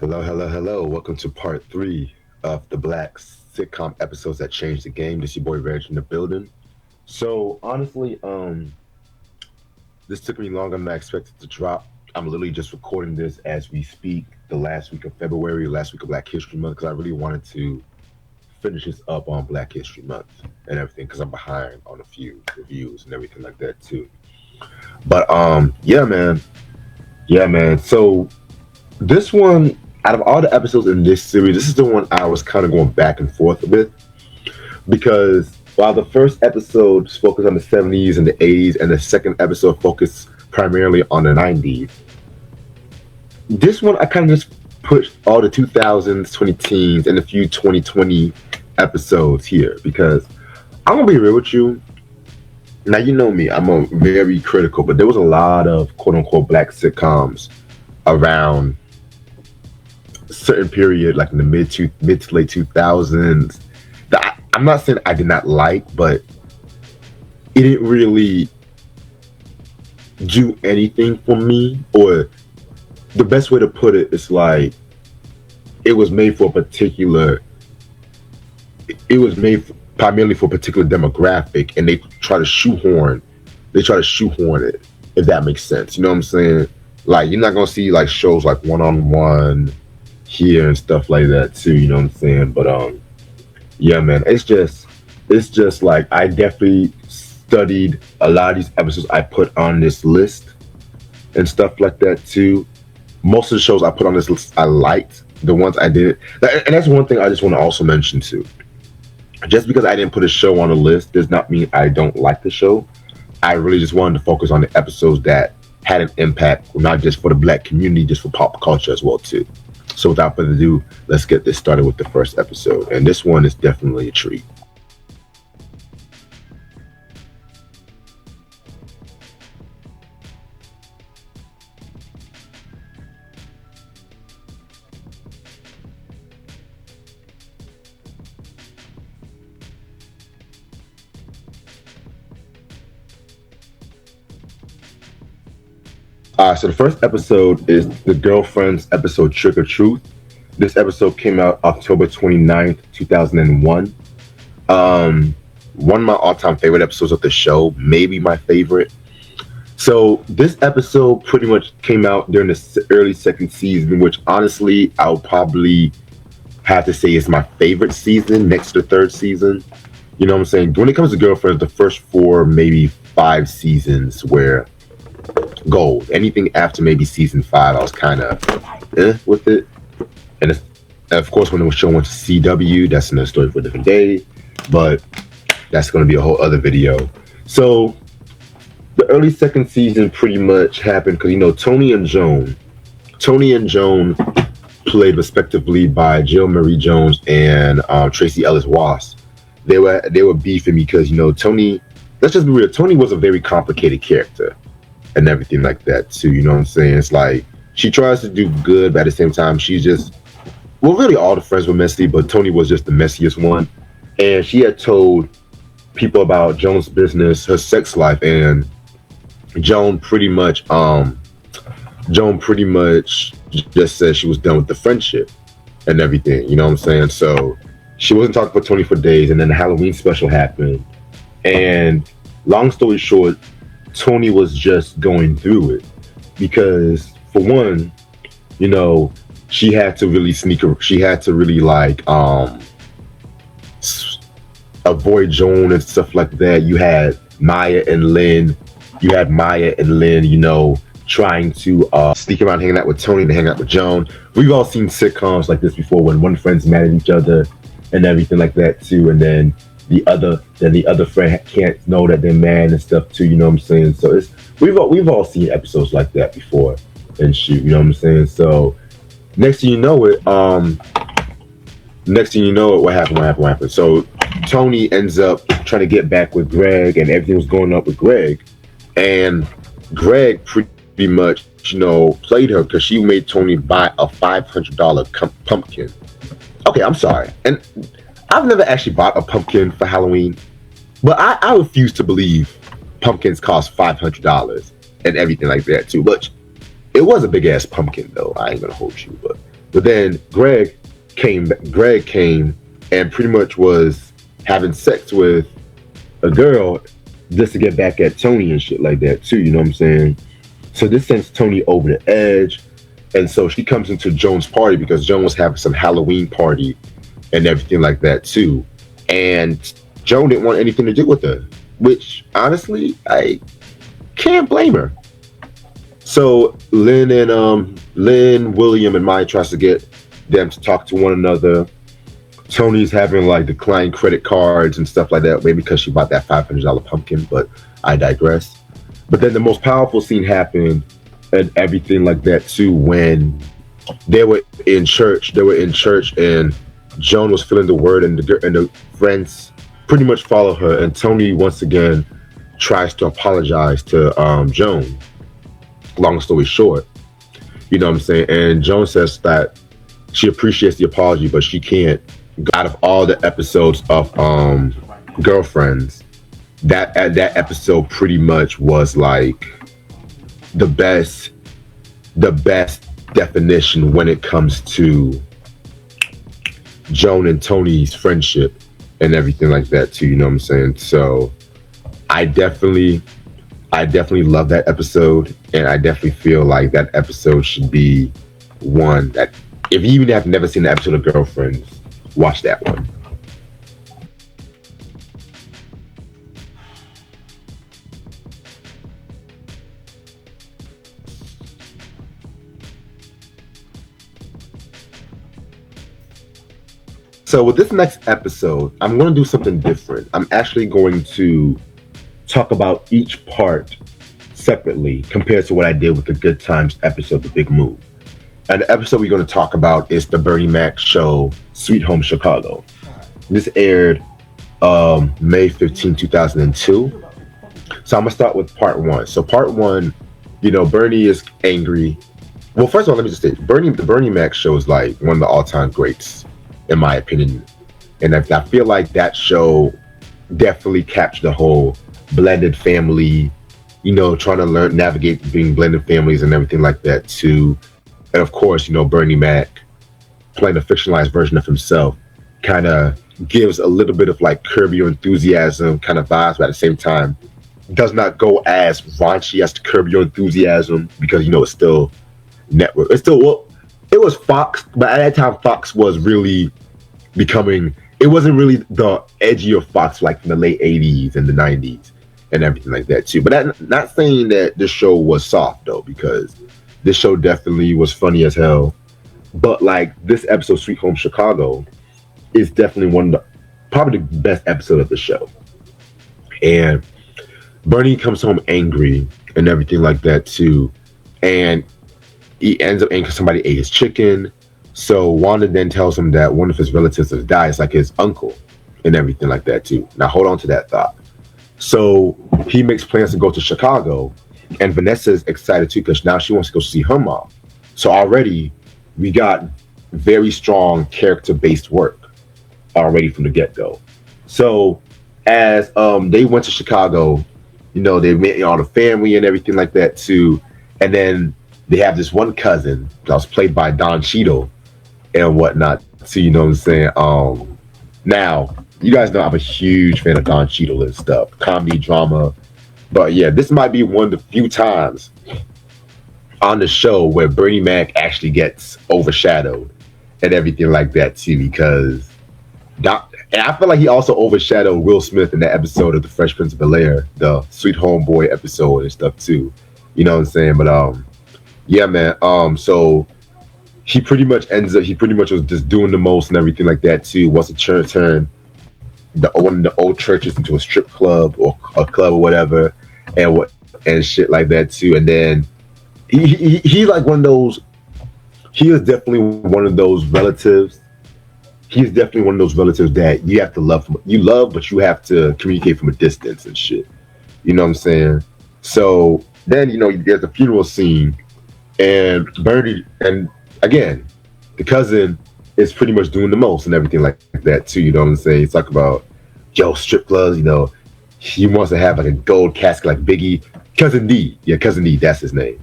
Hello, hello, hello. Welcome to part three of the Black sitcom episodes that changed the game. This your boy Reg in the building. So honestly, this took me longer than I expected to drop. I'm literally just recording this as we speak, the last week of February, last week of Black History Month, because I really wanted to finish this up on Black History Month and everything, because I'm behind on a few reviews and everything like that too. But yeah, man. So this one, out of all the episodes in this series, this is the one I was kind of going back and forth with because while the first episode focused on the 70s and the 80s, and the second episode focused primarily on the 90s, this one I kind of just pushed all the 2000s, 20 teens, and a few 2020 episodes here because I'm gonna be real with you. Now you know me, I'm a very critical, but there was a lot of quote unquote black sitcoms around certain period, like in the mid to late 2000s, that I'm not saying I did not like, but it didn't really do anything for me. Or the best way to put it is like it was made for a particular. It was made primarily for a particular demographic, and They try to shoehorn it, if that makes sense. You know what I'm saying? Like you're not gonna see like shows like One on One here and stuff like that too. You know what I'm saying? But yeah, man, it's just like I definitely studied a lot of these episodes I put on this list and stuff like that too. Most of the shows I put on this list I liked. The ones I didn't, and that's one thing I just want to also mention too. Just because I didn't put a show on the list does not mean I don't like the show. I really just wanted to focus on the episodes that had an impact, not just for the black community, just for pop culture as well too. So without further ado, let's get this started with the first episode. And this one is definitely a treat. So the first episode is the Girlfriends episode Trick or Truth. This episode came out October 29th, 2001. One of my all-time favorite episodes of the show, maybe my favorite. So this episode pretty much came out during the early second season, which honestly I'll probably have to say is my favorite season next to the third season. You know what I'm saying? When it comes to Girlfriends, the first four, maybe five seasons were gold. Anything after maybe season five, I was kind of with it. And of course, when the show went to CW, that's another story for a different day. But that's going to be a whole other video. So the early second season pretty much happened because Tony and Joan, played respectively by Jill Marie Jones and Tracy Ellis Ross. They were beefing because Tony. Let's just be real. Tony was a very complicated character and everything like that too. You know what I'm saying? It's like she tries to do good, but at the same time, she's just really all the friends were messy, but Tony was just the messiest one. And she had told people about Joan's business, her sex life, and Joan pretty much just said she was done with the friendship and everything. You know what I'm saying? So she wasn't talking for Tony for days, and then the Halloween special happened. And long story short, Tony was just going through it because, for one, she had to really she had to really like avoid Joan and stuff like that. You had Maya and Lynn, trying to sneak around hanging out with Tony to hang out with Joan. We've all seen sitcoms like this before when one friend's mad at each other and everything like that too, and then the other friend can't know that they're mad and stuff too. You know what I'm saying? So we've all seen episodes like that before and shoot. You know what I'm saying? So next thing you know it, what happened? So Tony ends up trying to get back with Greg, and everything was going up with Greg, and Greg pretty much played her because she made Tony buy a $500 pumpkin. Okay, I'm sorry, and I've never actually bought a pumpkin for Halloween, but I refuse to believe pumpkins cost $500 and everything like that too. But it was a big ass pumpkin though. I ain't gonna hold you, but But then Greg came and pretty much was having sex with a girl just to get back at Tony and shit like that too. You know what I'm saying? So this sends Tony over the edge, and so she comes into Joan's party because Joan was having some Halloween party and everything like that too. And Joan didn't want anything to do with her, which honestly I can't blame her. So Lynn, William, and Maya tries to get them to talk to one another. Tony's having like declined credit cards and stuff like that, maybe because she bought that $500 pumpkin, but I digress. But then the most powerful scene happened and everything like that too when they were in church. They were in church and Joan was feeling the word and the friends pretty much follow her. And Tony once again tries to apologize to Joan. Long story short, you know what I'm saying? And Joan says that she appreciates the apology, but she can't. Out of all the episodes of Girlfriends, that episode pretty much was like the best definition when it comes to Joan and Tony's friendship and everything like that too. You know what I'm saying? So I definitely love that episode, and I definitely feel like that episode should be one that if you even have never seen the episode of Girlfriends, watch that one. So with this next episode, I'm going to do something different. I'm actually going to talk about each part separately compared to what I did with the Good Times episode, The Big Move. And the episode we're going to talk about is the Bernie Mac show, Sweet Home Chicago. This aired May 15, 2002. So I'm going to start with part one. So part one, you know, Bernie is angry. Well, first of all, let me just say, the Bernie Mac show is like one of the all-time greats, in my opinion. And I feel like that show definitely captured the whole blended family, you know, trying to navigate being blended families and everything like that too. And of course, you know, Bernie Mac playing a fictionalized version of himself kind of gives a little bit of like Curb Your Enthusiasm kind of vibes, but at the same time does not go as raunchy as to Curb Your Enthusiasm because, you know, it's still network. It's still, well, it was Fox, but at that time Fox was really becoming, it wasn't really the edgier Fox like from the late 80s and the 90s and everything like that too. But that, not saying that this show was soft though, because this show definitely was funny as hell. But like this episode, Sweet Home Chicago, is definitely one of the probably the best episode of the show. And Bernie comes home angry and everything like that too. And he ends up angry because somebody ate his chicken. So Wanda then tells him that one of his relatives has died. It's like his uncle and everything like that too. Now hold on to that thought. So he makes plans to go to Chicago, and Vanessa's excited too because now she wants to go see her mom. So already we got very strong character-based work already from the get-go. So as they went to Chicago, you know, they met all the family and everything like that too. And then they have this one cousin that was played by Don Cheadle and whatnot. So you know what I'm saying? Now, you guys know I'm a huge fan of Don Cheadle and stuff, comedy, drama. But yeah, this might be one of the few times on the show where Bernie Mac actually gets overshadowed and everything like that too, because and I feel like he also overshadowed Will Smith in that episode of The Fresh Prince of Bel-Air, the Sweet Homeboy episode and stuff too. You know what I'm saying? But yeah, man. So he pretty much was just doing the most and everything like that too. Wants to turn one of the old churches into a strip club or a club or whatever, and shit like that too. And then he like one of those. He is definitely one of those relatives. He's definitely one of those relatives that you have to love. You love, but you have to communicate from a distance and shit. You know what I'm saying? So then, you know, there's a funeral scene, and Bernie, and again, the cousin is pretty much doing the most and everything like that too. You know what I'm saying? He's talking about, yo, strip clubs, you know, he wants to have like a gold casket like Biggie. Cousin D. Yeah, Cousin D, that's his name.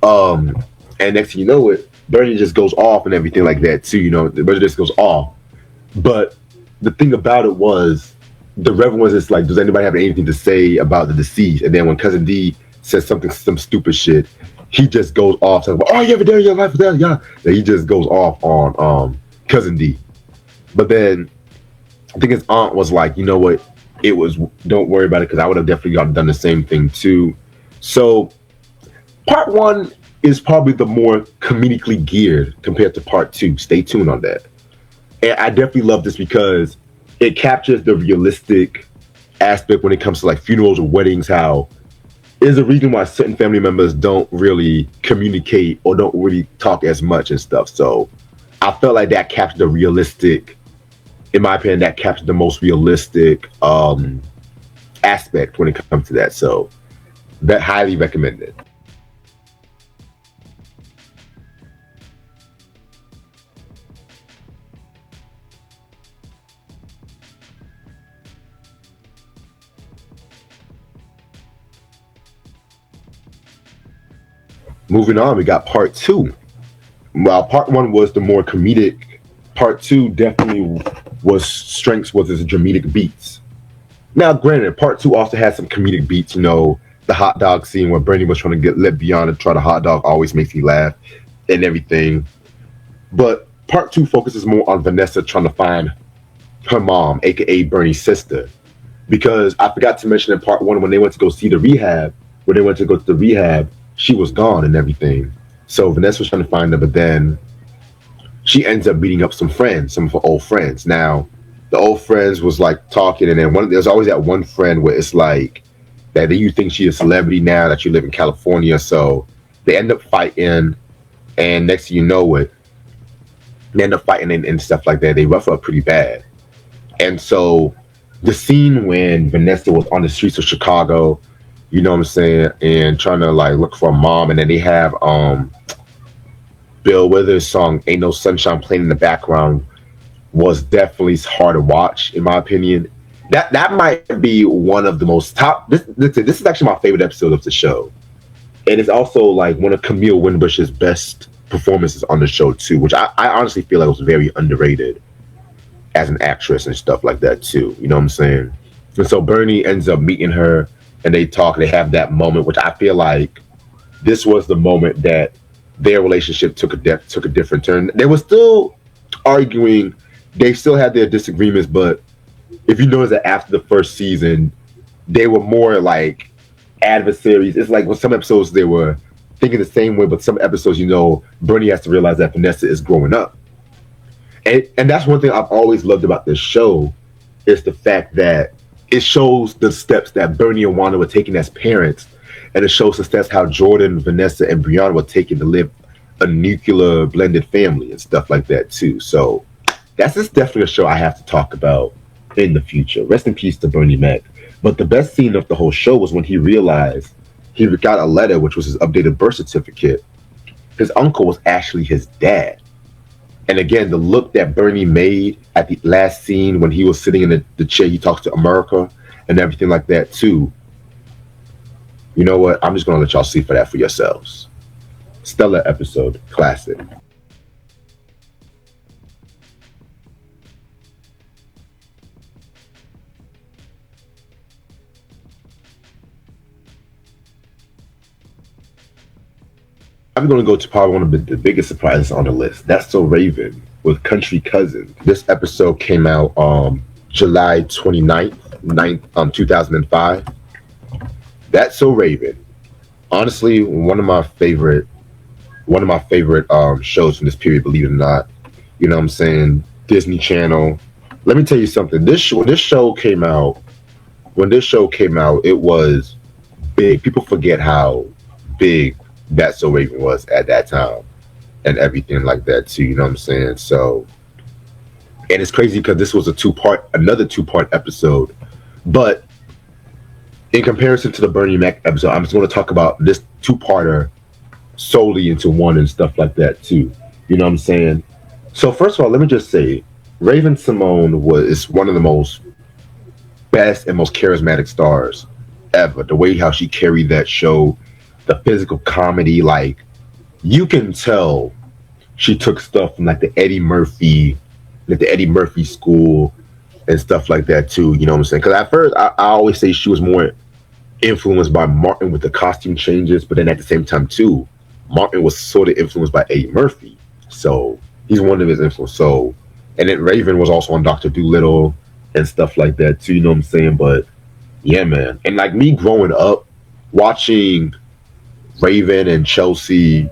And next thing you know it, Bernie just goes off and everything like that too. Bernie just goes off. But the thing about it was, the Reverend was just like, does anybody have anything to say about the deceased? And then when Cousin D says some stupid shit, he just goes off talking about, oh, you ever dare your life with that? Yeah. Then he just goes off on Cousin D. But then I think his aunt was like, you know what? Don't worry about it, because I would have definitely done the same thing too. So part one is probably the more comedically geared compared to part two. Stay tuned on that. And I definitely love this because it captures the realistic aspect when it comes to like funerals or weddings. How is a reason why certain family members don't really communicate or don't really talk as much and stuff. So I felt like that captured the realistic, in my opinion, that captured the most realistic aspect when it comes to that. So that highly recommended. Moving on, we got part two. While part one was the more comedic, part two definitely was its dramatic beats. Now, granted, part two also had some comedic beats. The hot dog scene where Bernie was trying to let Beyonce try the hot dog always makes me laugh and everything. But part two focuses more on Vanessa trying to find her mom, aka Bernie's sister, because I forgot to mention in part one when they went to go see the rehab, she was gone and everything. So Vanessa was trying to find her, but then she ends up meeting up some of her old friends. Now, the old friends was like talking, and then there's always that one friend where it's like that you think she's a celebrity now that you live in California. So they end up fighting, and next thing you know it, they end up fighting and stuff like that. They rough her up pretty bad. And so the scene when Vanessa was on the streets of Chicago, you know what I'm saying, and trying to like look for a mom, and then they have Bill Withers' song "Ain't No Sunshine" playing in the background, was definitely hard to watch, in my opinion. That might be one of the most top. This is actually my favorite episode of the show, and it's also like one of Camille Winbush's best performances on the show too, which I honestly feel like was very underrated as an actress and stuff like that too. You know what I'm saying? And so Bernie ends up meeting her, and they talk. They have that moment, which I feel like this was the moment that their relationship took a different turn. They were still arguing. They still had their disagreements, but if you notice that after the first season, they were more like adversaries. It's like with some episodes they were thinking the same way, but some episodes, Bernie has to realize that Vanessa is growing up. And that's one thing I've always loved about this show, is the fact that it shows the steps that Bernie and Wanda were taking as parents, and it shows the steps how Jordan, Vanessa, and Brianna were taking to live a nuclear blended family and stuff like that too. So that's just definitely a show I have to talk about in the future. Rest in peace to Bernie Mac. But the best scene of the whole show was when he realized he got a letter, which was his updated birth certificate. His uncle was actually his dad. And again, the look that Bernie made at the last scene when he was sitting in the chair, he talks to America and everything like that too. You know what? I'm just going to let y'all see for that for yourselves. Stellar episode. Classic. I'm going to go to probably one of the biggest surprises on the list. That's So Raven with Country Cousin. This episode came out July 29th, 2005. That's So Raven. Honestly, one of my favorite shows from this period, believe it or not. You know what I'm saying? Disney Channel. Let me tell you something. When this show came out, it was big. People forget how big That's So Raven was at that time and everything like that too. You know what I'm saying? So, and it's crazy because this was another two-part episode. But in comparison to the Bernie Mac episode, I'm just going to talk about this two-parter solely into one and stuff like that too. You know what I'm saying? So first of all, let me just say, Raven Simone is one of the most best and most charismatic stars ever. The way how she carried that show, the physical comedy, like you can tell she took stuff from like the Eddie Murphy school and stuff like that too. You know what I'm saying? Because at first, I always say she was more influenced by Martin with the costume changes, but then at the same time too, Martin was sort of influenced by Eddie Murphy, so he's one of his influences. So, and then Raven was also on Doctor Dolittle and stuff like that too. You know what I'm saying? But yeah, man, and like me growing up watching Raven and Chelsea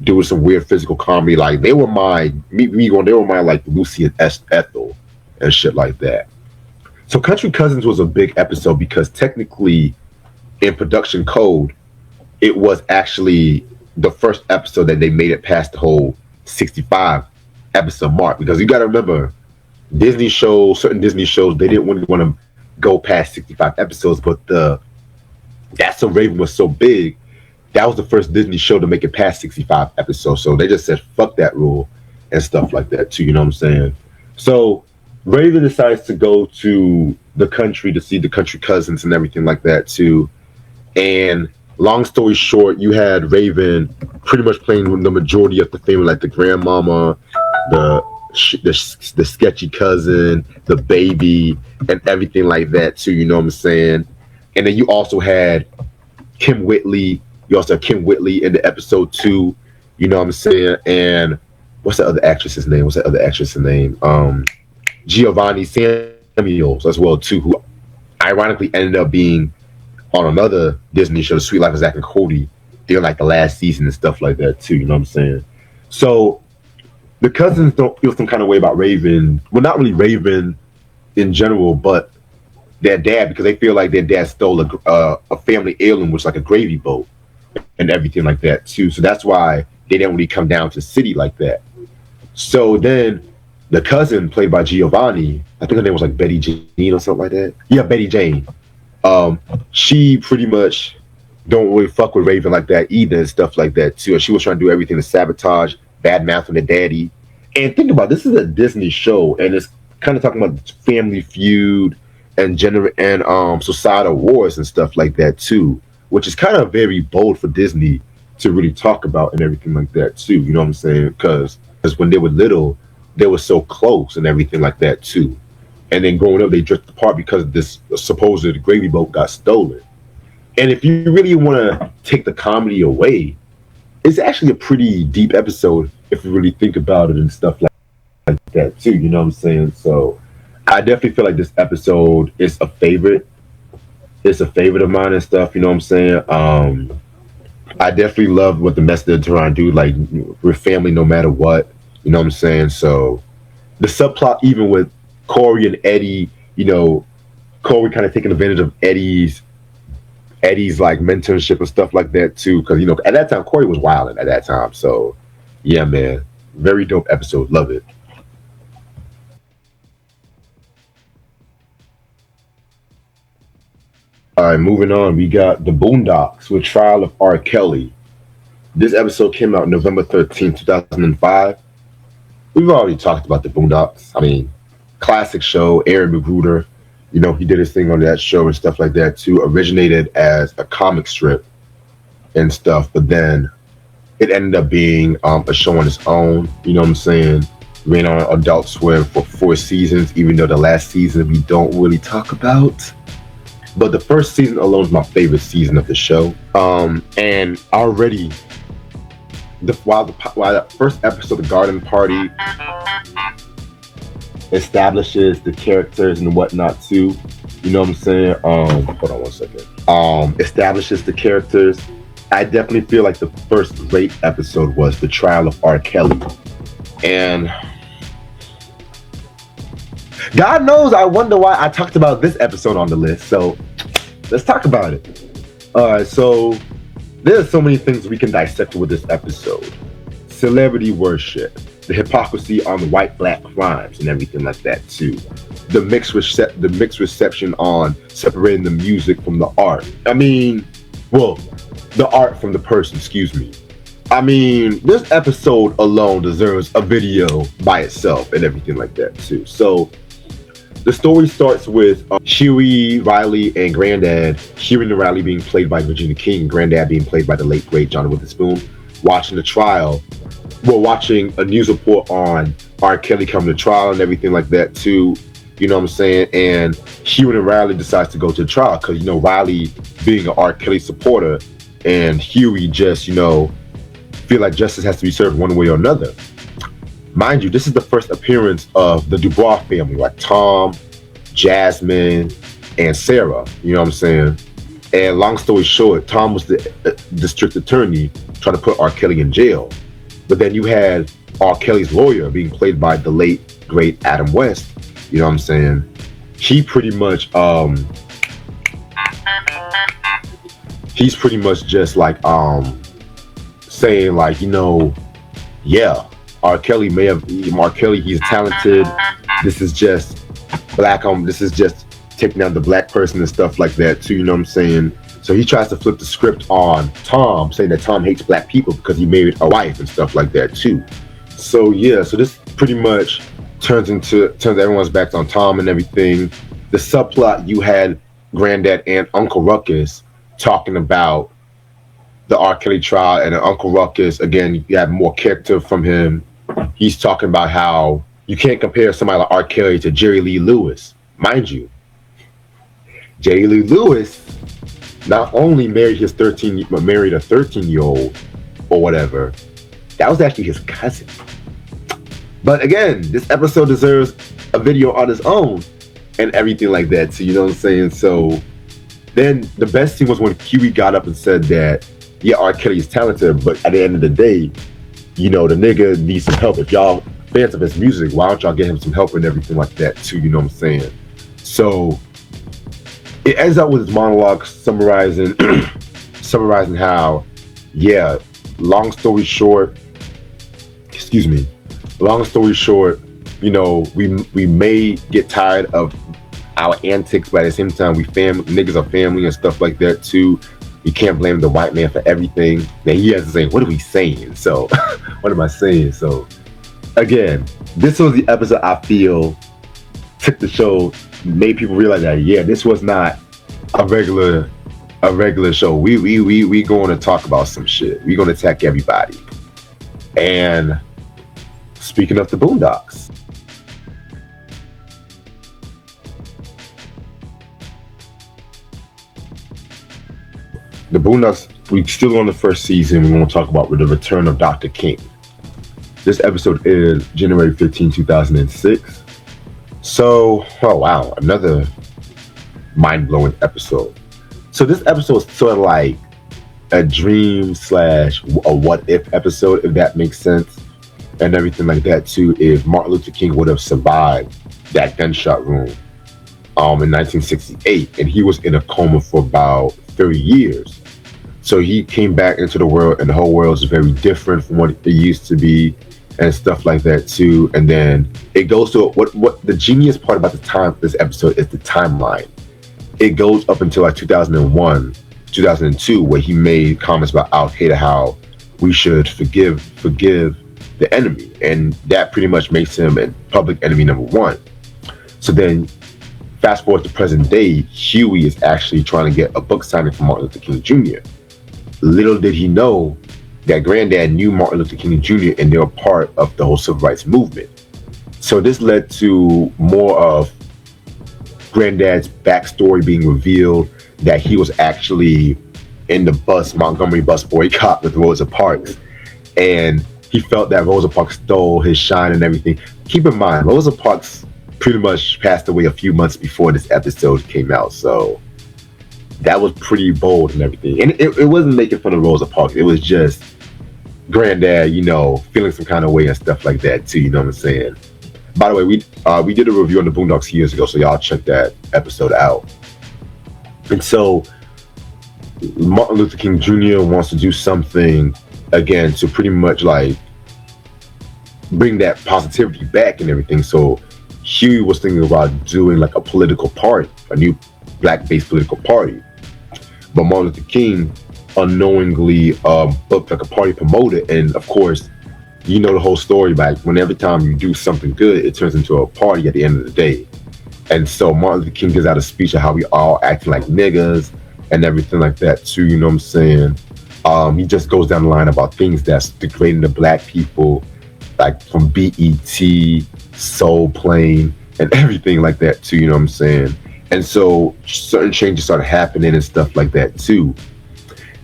doing some weird physical comedy, like they were my me going, they were my like Lucy and Ethel and shit like that. So Country Cousins was a big episode because technically in production code, it was actually the first episode that they made it past the whole 65 episode mark. Because you got to remember, certain Disney shows, they didn't really want to go past 65 episodes, but That's So Raven was so big, that was the first Disney show to make it past 65 episodes. So they just said, fuck that rule and stuff like that too, you know what I'm saying? So Raven decides to go to the country to see the Country Cousins and everything like that too. And long story short, you had Raven pretty much playing the majority of the family, like the grandmama, the sketchy cousin, the baby, and everything like that too. You know what I'm saying? And then you also had Kim Whitley. You also had Kim Whitley in the episode too. You know what I'm saying? And what's the other actress's name? Giovanni Samuels as well too, who ironically ended up being on another Disney show, The Sweet Life of Zack and Cody, during like the last season and stuff like that too. You know what I'm saying? So the cousins don't feel some kind of way about Raven. Well, not really Raven in general, but their dad, because they feel like their dad stole a family heirloom, which is like a gravy boat and everything like that too. So that's why they didn't really come down to the city like that. So then the cousin, played by Giovanni, I think her name was like Betty Jane or something like that. Yeah, Betty Jane. She pretty much don't really fuck with Raven like that either and stuff like that too. And she was trying to do everything to sabotage, bad mouth on the daddy. And think about it, this is a Disney show, and it's kind of talking about family feud and gender and societal wars and stuff like that too, which is kind of very bold for Disney to really talk about and everything like that too. You know what I'm saying? Because when they were little, they were so close and everything like that too. And then growing up, they drifted apart because this supposed gravy boat got stolen. And if you really want to take the comedy away, it's actually a pretty deep episode if you really think about it and stuff like that too. You know what I'm saying? So I definitely feel like this episode is a favorite. It's a favorite of mine and stuff. You know what I'm saying? I definitely love what the message they're trying to do. Like, we're family no matter what. You know what I'm saying? So the subplot, even with Corey and Eddie, you know, Corey kind of taking advantage of Eddie's like mentorship and stuff like that too. Because, you know, at that time Corey was wilding at that time. So yeah, man, very dope episode. Love it. All right, moving on. We got The Boondocks with Trial of R. Kelly. This episode came out November 13th, 2005. We've already talked about The Boondocks. I mean, classic show. Aaron Magruder, you know, he did his thing on that show and stuff like that too. Originated as a comic strip and stuff, but then it ended up being a show on its own. You know what I'm saying? Ran on Adult Swim for 4 seasons, even though the last season we don't really talk about. But the first season alone is my favorite season of the show. And already, while the first episode, The Garden Party, establishes the characters and whatnot too. You know what I'm saying? Hold on one second. Establishes the characters. I definitely feel like the first great episode was The Trial of R. Kelly. And God knows, I wonder why I talked about this episode on the list. So let's talk about it. All right, so there's so many things we can dissect with this episode. Celebrity worship, the hypocrisy on the white-black crimes and everything like that too. The mixed reception on separating the music from the art. I mean, well, the art from the person, excuse me. I mean, this episode alone deserves a video by itself and everything like that too. So the story starts with Huey, Riley, and Granddad. Huey and Riley being played by Regina King, Granddad being played by the late great John Witherspoon. watching the trial, well, watching a news report on R. Kelly coming to trial and everything like that too. You know what I'm saying? And Huey and Riley decides to go to the trial because, you know, Riley being an R. Kelly supporter and Huey just, you know, feel like justice has to be served one way or another. Mind you, this is the first appearance of the Dubois family, like Tom, Jasmine, and Sarah. You know what I'm saying? And long story short, Tom was the district attorney trying to put R. Kelly in jail. But then you had R. Kelly's lawyer being played by the late, great Adam West. You know what I'm saying? He pretty much, he's pretty much just like, saying like, you know, yeah, R. Kelly, he's talented. This is just this is just taking down the black person and stuff like that too, you know what I'm saying? So he tries to flip the script on Tom, saying that Tom hates black people because he married a wife and stuff like that too. So yeah, so this pretty much turns everyone's back on Tom and everything. The subplot, you had Granddad and Uncle Ruckus talking about the R. Kelly trial, and Uncle Ruckus, again, you have more character from him. He's talking about how you can't compare somebody like R. Kelly to Jerry Lee Lewis. Mind you, Jerry Lee Lewis not only married a 13-year-old or whatever, that was actually his cousin. But again, this episode deserves a video on its own and everything like that. So you know what I'm saying? So then the best thing was when Huey got up and said that, yeah, R. Kelly is talented, but at the end of the day, you know, the nigga needs some help. If y'all fans of his music, why don't y'all get him some help and everything like that too? You know what I'm saying? So it ends up with his monologue summarizing how, yeah, long story short, you know, we may get tired of our antics, but at the same time, niggas are family and stuff like that too. You can't blame the white man for everything. Then he has to say, what are we saying? So, what am I saying? So, again, this was the episode I feel took the show, made people realize that, yeah, this was not a regular show. We going to talk about some shit. We going to attack everybody. And speaking of the Boondocks, the Boondocks, we still on the first season. We're going to talk about the return of Dr. King. This episode is January 15, 2006. So, oh wow, another mind-blowing episode. So this episode is sort of like a dream / a what-if episode, if that makes sense, and everything like that too. If Martin Luther King would have survived that gunshot wound in 1968, and he was in a coma for about 30 years. So he came back into the world, and the whole world is very different from what it used to be, and stuff like that too. And then it goes to what the genius part about this episode is the timeline. It goes up until like 2001, 2002, where he made comments about Al Qaeda, how we should forgive the enemy, and that pretty much makes him a public enemy number one. So then, fast forward to present day, Huey is actually trying to get a book signing from Martin Luther King Jr. Little did he know that Granddad knew Martin Luther King Jr. and they were part of the whole civil rights movement. So this led to more of Granddad's backstory being revealed, that he was actually in the Montgomery bus boycott with Rosa Parks, and he felt that Rosa Parks stole his shine and everything. Keep in mind, Rosa Parks pretty much passed away a few months before this episode came out, so that was pretty bold and everything. And it wasn't making fun of Rosa Parks. It was just Granddad, you know, feeling some kind of way and stuff like that too. You know what I'm saying? By the way, we did a review on the Boondocks years ago, so y'all check that episode out. And so Martin Luther King Jr. wants to do something again to pretty much like bring that positivity back and everything. So Huey was thinking about doing like a political party, a new black-based political party. But Martin Luther King unknowingly booked like a party promoter, and of course, you know the whole story, like every time you do something good, it turns into a party at the end of the day. And so Martin Luther King gives out a speech of how we all acting like niggas and everything like that too, you know what I'm saying? He just goes down the line about things that's degrading the black people, like from BET, Soul Plane, and everything like that too. You know what I'm saying? And so certain changes started happening and stuff like that too.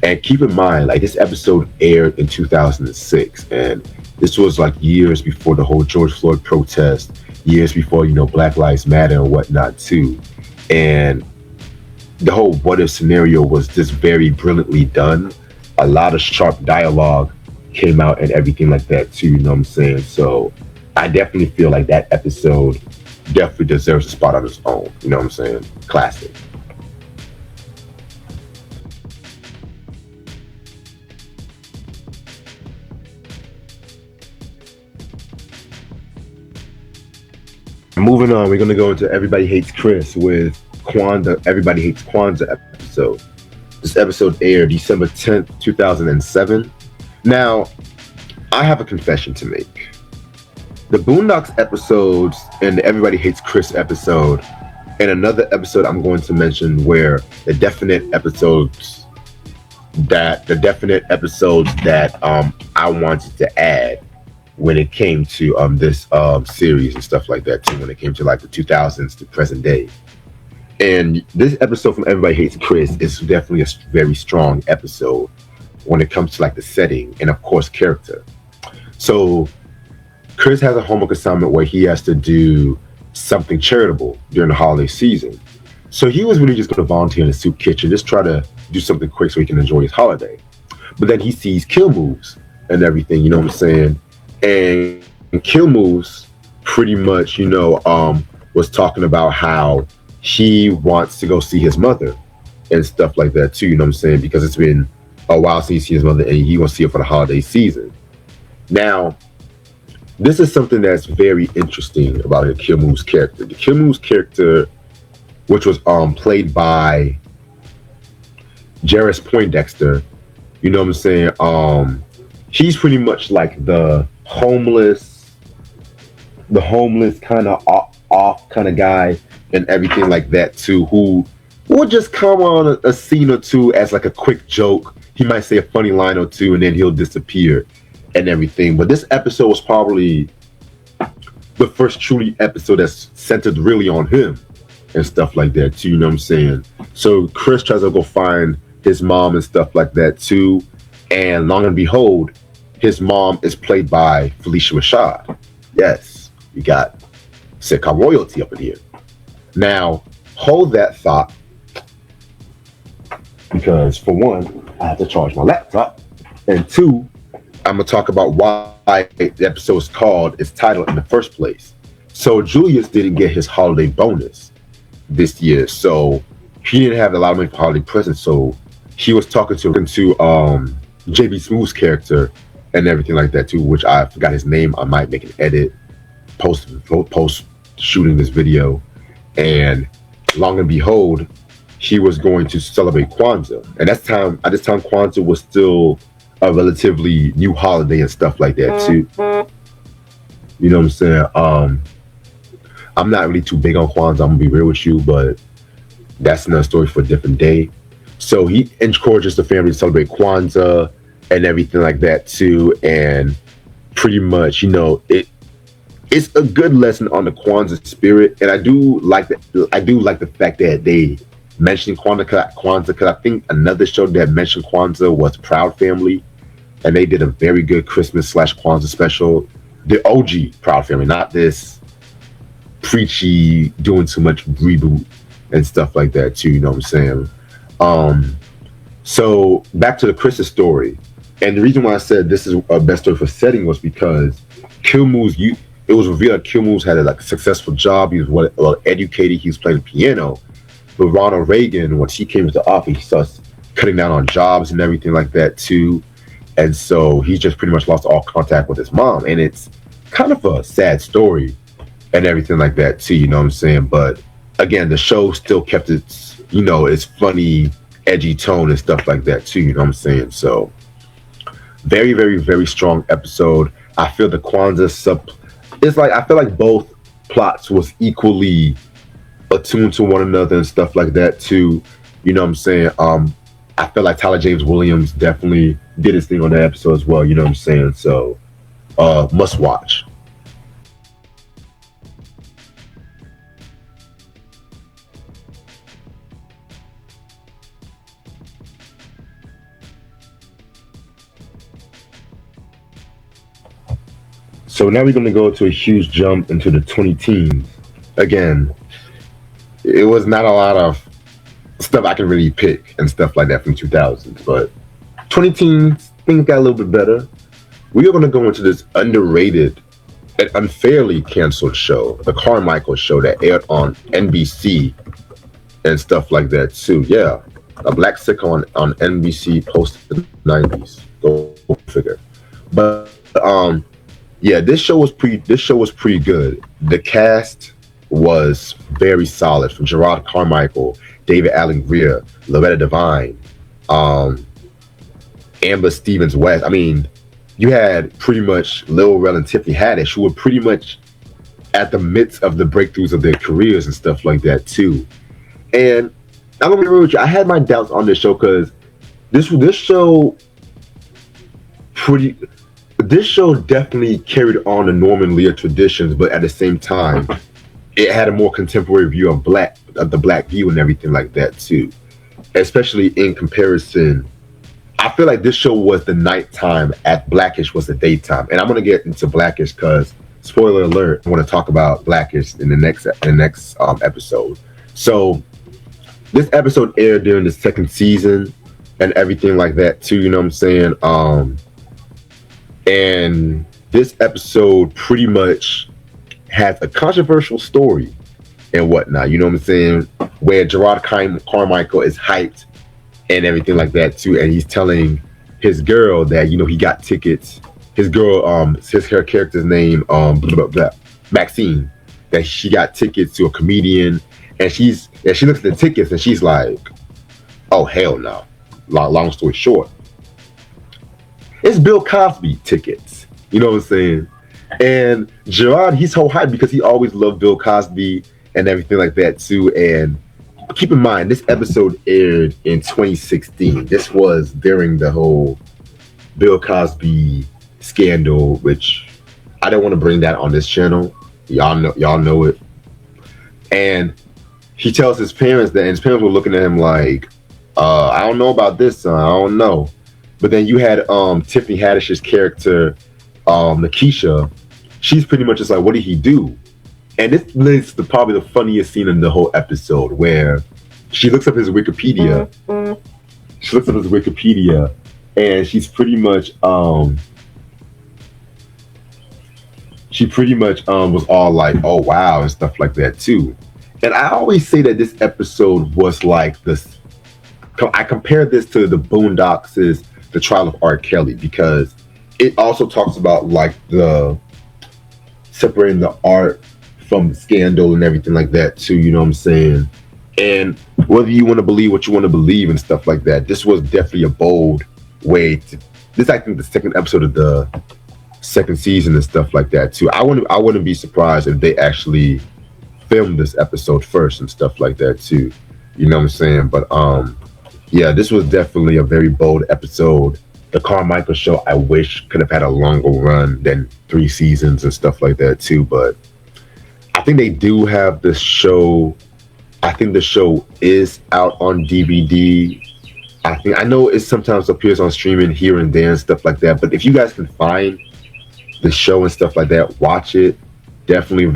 And keep in mind, like this episode aired in 2006, and this was like years before the whole George Floyd protest, years before Black Lives Matter and whatnot too. And the whole what if scenario was just very brilliantly done. A lot of sharp dialogue came out and everything like that too. You know what I'm saying? So I definitely feel like that episode definitely deserves a spot on its own. You know what I'm saying? Classic. Moving on, we're gonna go into Everybody Hates Chris with Kwanzaa. Everybody Hates Kwanzaa episode. This episode aired December 10th, 2007. Now, I have a confession to make. The Boondocks episodes and the Everybody Hates Chris episode, and another episode I'm going to mention where the definite episodes that I wanted to add when it came to this series and stuff like that too, when it came to like the 2000s to present day. And this episode from Everybody Hates Chris is definitely a very strong episode when it comes to like the setting and of course character. So Chris has a homework assignment where he has to do something charitable during the holiday season. So he was really just going to volunteer in the soup kitchen, just try to do something quick so he can enjoy his holiday. But then he sees Kill Moves and everything, you know what I'm saying? And Kill Moves pretty much, was talking about how he wants to go see his mother and stuff like that too, you know what I'm saying? Because it's been a while since he's seen his mother and he wants to see her for the holiday season. Now, this is something that's very interesting about the Kill Moves character. The Kill Moves character, which was played by Jarvis Poindexter, you know what I'm saying? He's pretty much like the homeless kind of off kind of guy and everything like that too, who will just come on a scene or two as like a quick joke. He might say a funny line or two and then he'll disappear and everything. But this episode was probably the first truly episode that's centered really on him and stuff like that too, you know what I'm saying? So Chris tries to go find his mom and stuff like that too, and long and behold, his mom is played by Felicia Rashad. Yes, we got sitcom royalty up in here. Now, hold that thought, because for one, I have to charge my laptop, and two, I'm gonna talk about why the episode is called its title in the first place. So Julius didn't get his holiday bonus this year, so he didn't have a lot of money for holiday presents. So he was talking to JB Smooth's character and everything like that too, which I forgot his name. I might make an edit post shooting this video, and long and behold, he was going to celebrate Kwanzaa. And at this time Kwanzaa was still a relatively new holiday and stuff like that too. You know what I'm saying? I'm not really too big on Kwanzaa, I'm gonna be real with you, but that's another story for a different day. So he encourages the family to celebrate Kwanzaa and everything like that too, and pretty much, it's a good lesson on the Kwanzaa spirit, and I do like the fact that they mentioned Kwanzaa, because I think another show that mentioned Kwanzaa was Proud Family, and they did a very good Christmas/Kwanzaa special. The OG Proud Family, not this preachy doing too much reboot and stuff like that too. You know what I'm saying? So back to the Christmas story, and the reason why I said this is a best story for setting was because Kill Moves, it was revealed that Kill Moves had a successful job. He was well educated. He was playing piano. But Ronald Reagan, once he came into office, he starts cutting down on jobs and everything like that too. And so he just pretty much lost all contact with his mom. And it's kind of a sad story and everything like that too, you know what I'm saying? But again, the show still kept its, its funny, edgy tone and stuff like that too, you know what I'm saying? So very, very, very strong episode. I feel the Kwanzaa I feel like both plots was equally attuned to one another and stuff like that too. You know what I'm saying? I feel like Tyler James Williams definitely did his thing on that episode as well. You know what I'm saying? So must watch. So now we're going to go to a huge jump into the 20 teens. Again, it was not a lot of stuff I can really pick and stuff like that from 2000s, but 20 teens, things got a little bit better. We are going to go into this underrated and unfairly canceled show, the Carmichael show that aired on NBC and stuff like that too. Yeah, a black sitcom on NBC post the 90s. Go figure. But yeah, this show was pretty good. The cast was very solid from Gerard Carmichael, David Allen Greer, Loretta Devine, um, Amber Stevens West. I mean, you had pretty much Lil Rel and Tiffany Haddish, who were pretty much at the midst of the breakthroughs of their careers and stuff like that too. And I'm gonna be real with you, I had my doubts on this show because this show pretty this show definitely carried on the Norman Lear traditions, but at the same time, it had a more contemporary view of the black view and everything like that too. Especially in comparison, I feel like this show was the nighttime at Blackish was the daytime, and I'm gonna get into Blackish because spoiler alert, I want to talk about Blackish in the next episode. So this episode aired during the second season and everything like that too. You know what I'm saying? And this episode pretty much has a controversial story and whatnot. You know what I'm saying? Where Carmichael is hyped and everything like that too, and he's telling his girl that he got tickets. His girl, her character's name, blah, blah, blah, Maxine, that she got tickets to a comedian, and she looks at the tickets and she's like, "Oh hell no!" Long story short, it's Bill Cosby tickets. You know what I'm saying? And Gerard, he's so hyped because he always loved Bill Cosby and everything like that too. And keep in mind, this episode aired in 2016. This was during the whole Bill Cosby scandal, which I don't want to bring that on this channel. Y'all know it. And he tells his parents that, and his parents were looking at him like, I don't know about this, son. I don't know. But then you had Tiffany Haddish's character, Nakisha. She's pretty much just like, what did he do? And this leads to probably the funniest scene in the whole episode, where she looks up his Wikipedia. She looks up his Wikipedia, and she's pretty much was all like, "Oh wow," and stuff like that too. And I always say that this episode was like this. I compare this to the Boondocks' The Trial of R. Kelly, because it also talks about like the separating the art from the scandal and everything like that too. You know what I'm saying? And whether you want to believe what you want to believe and stuff like that, this was definitely a bold way to. This I think the second episode of the second season and stuff like that too. I wouldn't be surprised if they actually filmed this episode first and stuff like that too. You know what I'm saying? But yeah, this was definitely a very bold episode. The Carmichael show, I wish could have had a longer run than 3 seasons and stuff like that too. But I think they do have the show. I think the show is out on DVD. I know it sometimes appears on streaming here and there and stuff like that. But if you guys can find the show and stuff like that, watch it. Definitely.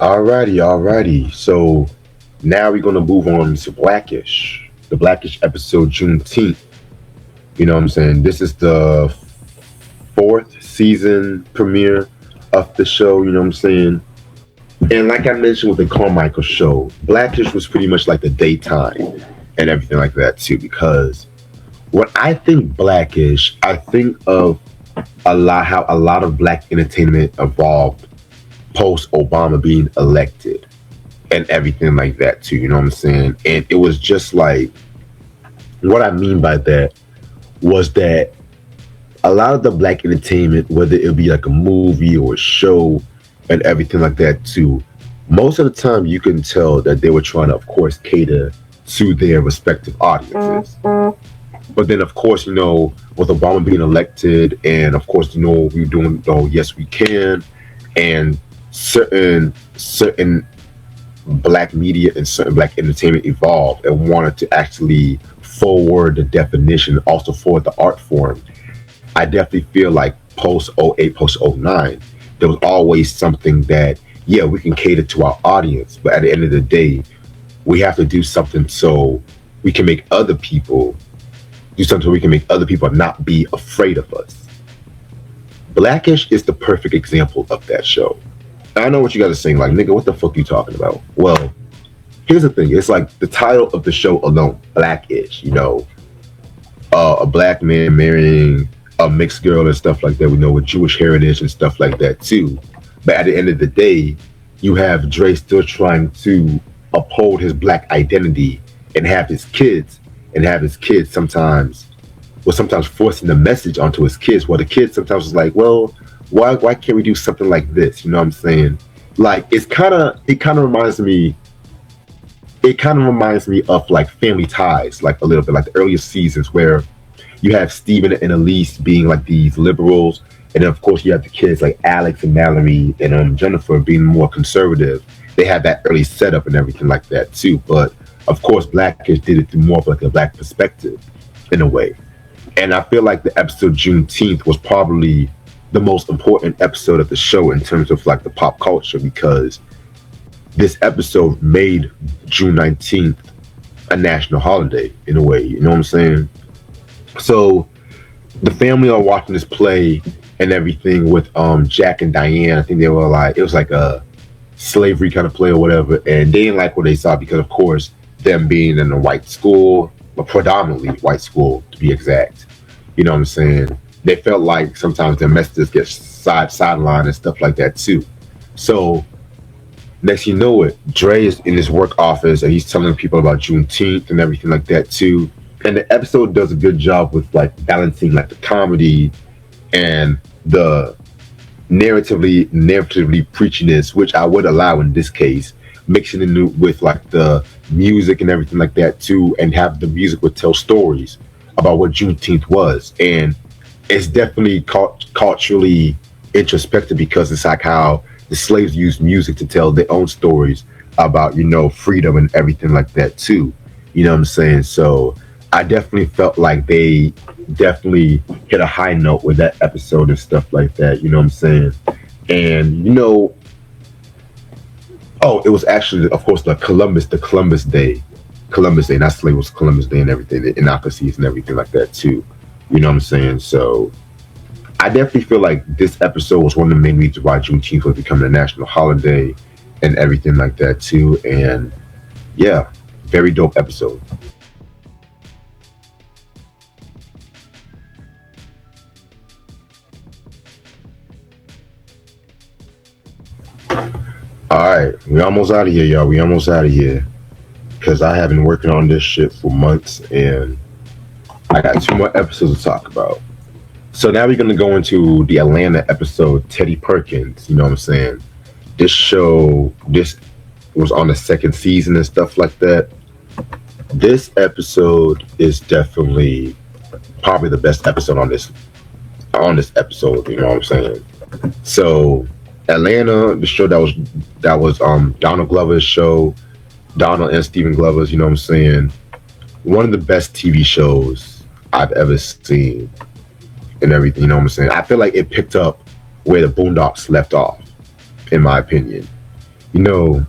Alrighty. So now we're gonna move on to Blackish. The Blackish episode Juneteenth. You know what I'm saying? This is the 4th season premiere of the show, you know what I'm saying? And like I mentioned with the Carmichael show, Blackish was pretty much like the daytime and everything like that too, because when I think Blackish, I think of how a lot of black entertainment evolved post Obama being elected and everything like that too, you know what I'm saying? And it was just like, what I mean by that was that a lot of the black entertainment, whether it be like a movie or a show, and everything like that too. Most of the time, you can tell that they were trying to, of course, cater to their respective audiences. But then, of course, with Obama being elected, and of course, we doing, oh yes, we can, and certain black media and certain black entertainment evolved and wanted to actually forward the definition, also forward the art form. I definitely feel like post '08, post '09, there was always something that, yeah, we can cater to our audience, but at the end of the day, we have to do something so we can make other people do something so we can make other people not be afraid of us. Blackish is the perfect example of that show. I know what you guys are saying, like, nigga, what the fuck you talking about? Well, here's the thing. It's like the title of the show alone, Blackish, a black man marrying a mixed girl and stuff like that. We know with Jewish heritage and stuff like that too. But at the end of the day, you have Dre still trying to uphold his black identity and have his kids sometimes forcing the message onto his kids. Well, the kids sometimes is like, well, why can't we do something like this? You know what I'm saying? Like it kind of reminds me of like Family Ties, like a little bit, like the earlier seasons where you have Steven and Elise being like these liberals, and then of course you have the kids like Alex and Mallory and Jennifer being more conservative. They had that early setup and everything like that too. But of course, Blackish did it through more of like a black perspective in a way. And I feel like the episode Juneteenth was probably the most important episode of the show in terms of like the pop culture, because this episode made June 19th a national holiday in a way. You know what I'm saying? So the family are watching this play and everything with Jack and Diane. I think they were like, it was like a slavery kind of play or whatever, and they didn't like what they saw because of course them being in a white school, a predominantly white school to be exact, you know what I'm saying, they felt like sometimes their messages get sidelined and stuff like that too. So next you know it, Dre is in his work office and he's telling people about Juneteenth and everything like that too. And the episode does a good job with like balancing like the comedy and the narratively preachiness, which I would allow in this case, mixing it with like the music and everything like that too, and have the music would tell stories about what Juneteenth was. And it's definitely culturally introspective because it's like how the slaves used music to tell their own stories about, freedom and everything like that too. You know what I'm saying? So I definitely felt like they definitely hit a high note with that episode and stuff like that. You know what I'm saying? And it was actually, of course, the Columbus Day, not slave, was Columbus Day and everything, the inaccuracies and everything like that too. You know what I'm saying? So I definitely feel like this episode was one of the main reasons why Juneteenth was becoming a national holiday and everything like that too. And yeah, very dope episode. All right, we almost out of here, y'all. We almost out of here because I have been working on this shit for months and I got 2 more episodes to talk about. So now we're gonna go into the Atlanta episode, Teddy Perkins. You know what I'm saying? This was on the 2nd season and stuff like that. This episode is definitely probably the best episode on this episode. You know what I'm saying? So Atlanta, the show that was Donald Glover's show, Donald and Stephen Glover's. You know what I'm saying? One of the best TV shows I've ever seen and everything. You know what I'm saying? I feel like it picked up where the Boondocks left off, in my opinion. The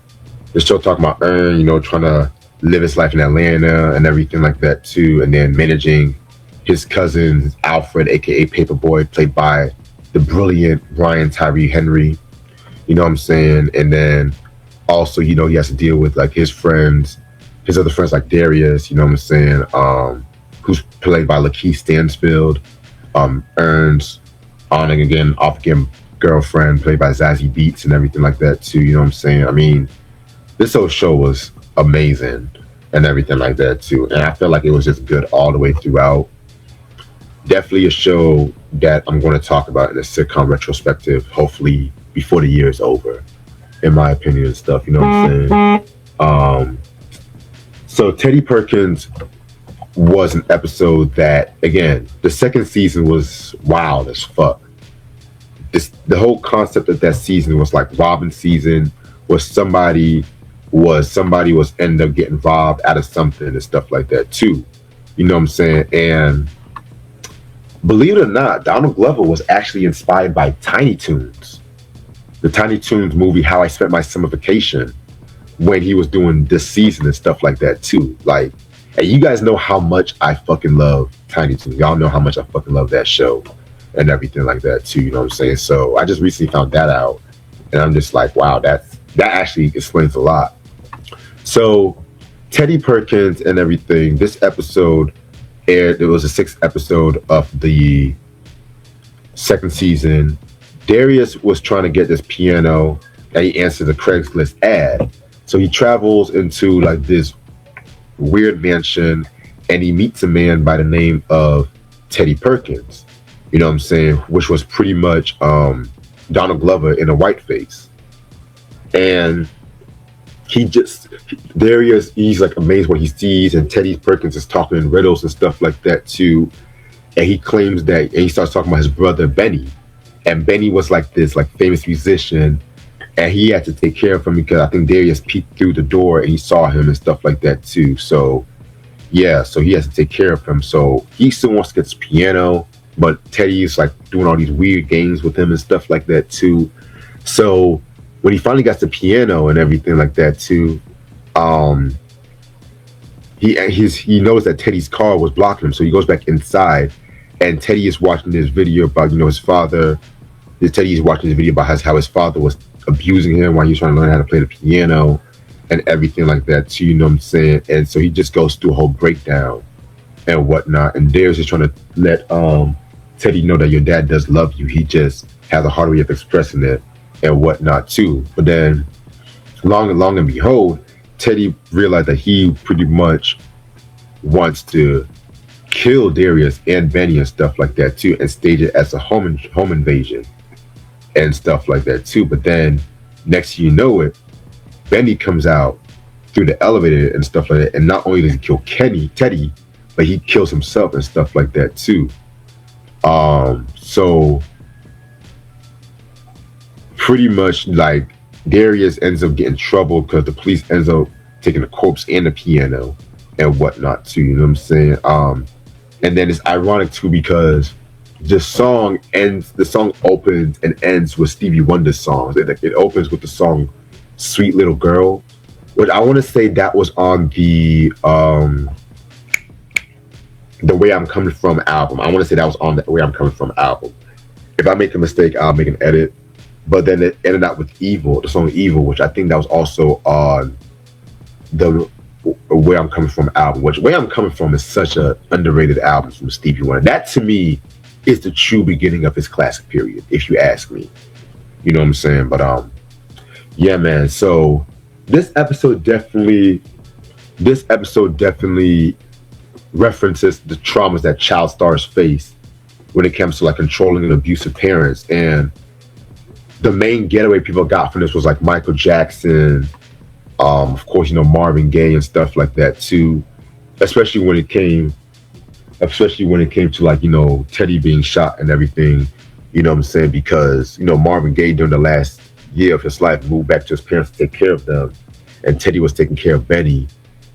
show talking about trying to live his life in Atlanta and everything like that too, and then managing his cousin Alfred, aka Paperboy, played by the brilliant Brian Tyree Henry. You know what I'm saying? And then also, he has to deal with like his other friends like Darius, you know what I'm saying? Who's played by Lakeith Stansfield, Ernst, on and again, off again girlfriend played by Zazie Beetz and everything like that too, you know what I'm saying? I mean, this whole show was amazing and everything like that too. And I feel like it was just good all the way throughout. Definitely a show that I'm going to talk about in a sitcom retrospective, hopefully before the year is over, in my opinion and stuff. You know what I'm saying? Um, so Teddy Perkins was an episode that, again, the second season was wild as fuck. The whole concept of that season was like robbing season, was somebody was end up getting robbed out of something and stuff like that too. You know what I'm saying? And believe it or not, Donald Glover was actually inspired by Tiny Toons, the Tiny Toons movie How I Spent My Summer Vacation, when he was doing this season and stuff like that too. Like, and you guys know how much I fucking love Tiny Toons. Y'all know how much I fucking love that show and everything like that too. You know what I'm saying? So I just recently found that out, and I'm just like, wow, that actually explains a lot. So Teddy Perkins and everything. This episode aired. It was the sixth episode of the second season. Darius was trying to get this piano, and he answered the Craigslist ad. So he travels into like this weird mansion, and he meets a man by the name of Teddy Perkins. You know what I'm saying? Which was pretty much Donald Glover in a whiteface. And Darius, he's like amazed what he sees, and Teddy Perkins is talking in riddles and stuff like that too. And he claims that, and he starts talking about his brother Benny. And Benny was like this like famous musician, and he had to take care of him because I think Darius peeked through the door and he saw him and stuff like that too. So yeah, so he has to take care of him. So he still wants to get his piano, but Teddy's like doing all these weird games with him and stuff like that too. So when he finally got the piano and everything like that too, he knows that Teddy's car was blocking him, so he goes back inside, and Teddy is watching this video about his father. Teddy is watching this video about how his father was abusing him while he was trying to learn how to play the piano and everything like that too. You know what I'm saying? And so he just goes through a whole breakdown and whatnot. And Darius is trying to let Teddy know that your dad does love you. He just has a hard way of expressing it and whatnot too. But then, long and behold, Teddy realized that he pretty much wants to kill Darius and Benny and stuff like that too, and stage it as a home invasion and stuff like that too. But then, next thing you know it, Benny comes out through the elevator and stuff like that, and not only does he kill Teddy, but he kills himself and stuff like that too. So pretty much like Darius ends up getting in trouble because the police ends up taking the corpse and the piano and whatnot too. You know what I'm saying? And then it's ironic too because the song opens and ends with Stevie Wonder's songs. It opens with the song "Sweet Little Girl," which I want to say that was on the Way I'm Coming From album. I want to say that was on the Way I'm Coming From album. If I make a mistake, I'll make an edit. But then it ended up with "Evil," the song "Evil," which I think that was also on the Where I'm Coming From album. Which Where I'm Coming From is such a underrated album from Stevie Wonder. That to me is the true beginning of his classic period, if you ask me. You know what I'm saying? But yeah, man. So this episode definitely references the traumas that child stars face when it comes to like controlling and abusive parents. And the main getaway people got from this was like Michael Jackson, of course, Marvin Gaye and stuff like that too. Especially when it came to like, Teddy being shot and everything, you know what I'm saying? Because, Marvin Gaye during the last year of his life moved back to his parents to take care of them. And Teddy was taking care of Benny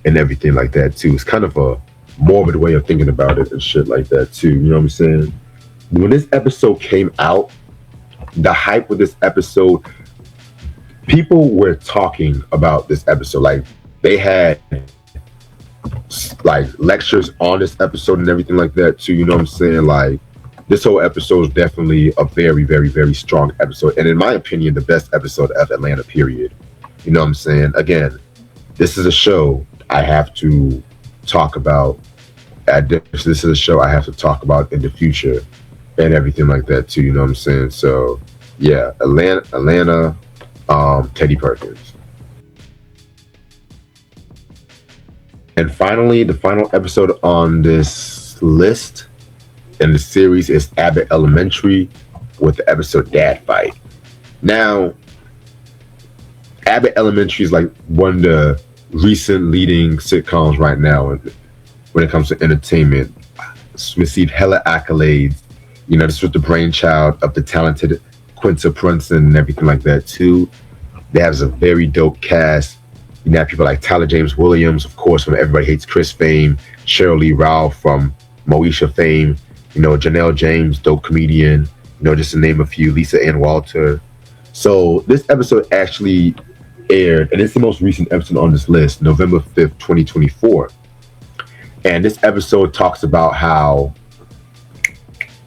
and everything like that too. It's kind of a morbid way of thinking about it and shit like that too. You know what I'm saying? When this episode came out, the hype with this episode, people were talking about this episode. Like they had like lectures on this episode and everything like that too. You know what I'm saying? Like this whole episode is definitely a very, very, very strong episode. And in my opinion, the best episode of Atlanta, period. You know what I'm saying? Again, this is a show I have to talk about. This is a show I have to talk about in the future and everything like that too. You know what I'm saying? So yeah, Atlanta, Teddy Perkins. And finally, the final episode on this list in the series is Abbott Elementary with the episode Dad Fight. Now, Abbott Elementary is like one of the recent leading sitcoms right now when it comes to entertainment. It's received hella accolades. You know, this was the brainchild of the talented Quinta Brunson and everything like that too. They have a very dope cast. You have people like Tyler James Williams, of course, from Everybody Hates Chris fame, Cheryl Lee Ralph from Moesha fame, you know, Janelle James, dope comedian, you know, just to name a few, Lisa Ann Walter. So this episode actually aired, and it's the most recent episode on this list, November 5th, 2024. And this episode talks about how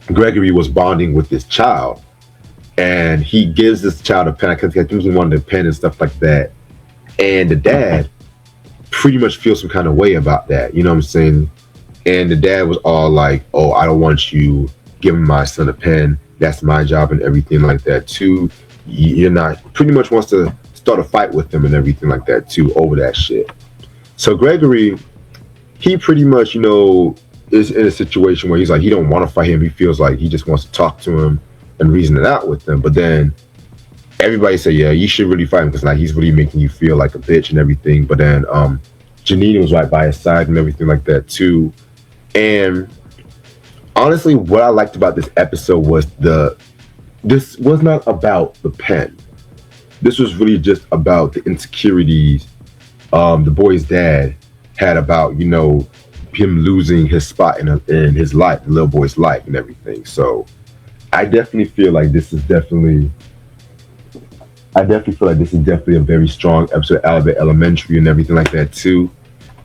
Gregory was bonding with this child, and he gives this child a pen. I think he wanted a pen and stuff like that. And the dad pretty much feels some kind of way about that. You know what I'm saying? And the dad was all like, "Oh, I don't want you giving my son a pen. That's my job," and everything like that too. You're not, pretty much wants to start a fight with him and everything like that too over that shit. So Gregory, he pretty much, you know, is in a situation where he's like, he don't want to fight him. He feels like he just wants to talk to him and reason it out with him. But then everybody say, yeah, you should really fight him because like he's really making you feel like a bitch and everything. But then Janine was right by his side and everything like that too. And honestly, what I liked about this episode was this was not about the pen. This was really just about the insecurities the boy's dad had about, you know, him losing his spot in his life, the little boy's life and everything. So I definitely feel like this is definitely a very strong episode of Alabama Elementary and everything like that too.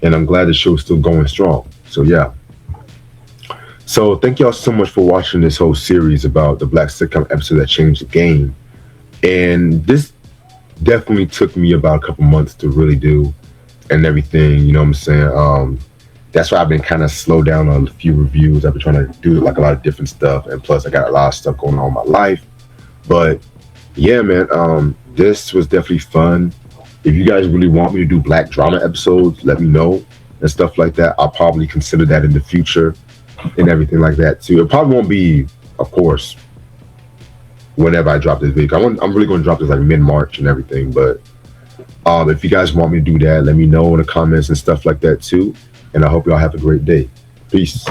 And I'm glad the show's still going strong. So yeah. So thank y'all so much for watching this whole series about the Black sitcom episode that changed the game. And this definitely took me about a couple months to really do and everything, you know what I'm saying? That's why I've been kind of slow down on a few reviews. I've been trying to do like a lot of different stuff, and plus I got a lot of stuff going on in my life. But yeah, man, this was definitely fun. If you guys really want me to do black drama episodes, let me know and stuff like that. I'll probably consider that in the future and everything like that too. It probably won't be, of course, whenever I drop this video. I'm really going to drop this like mid-March and everything. But if you guys want me to do that, let me know in the comments and stuff like that too. And I hope y'all have a great day. Peace.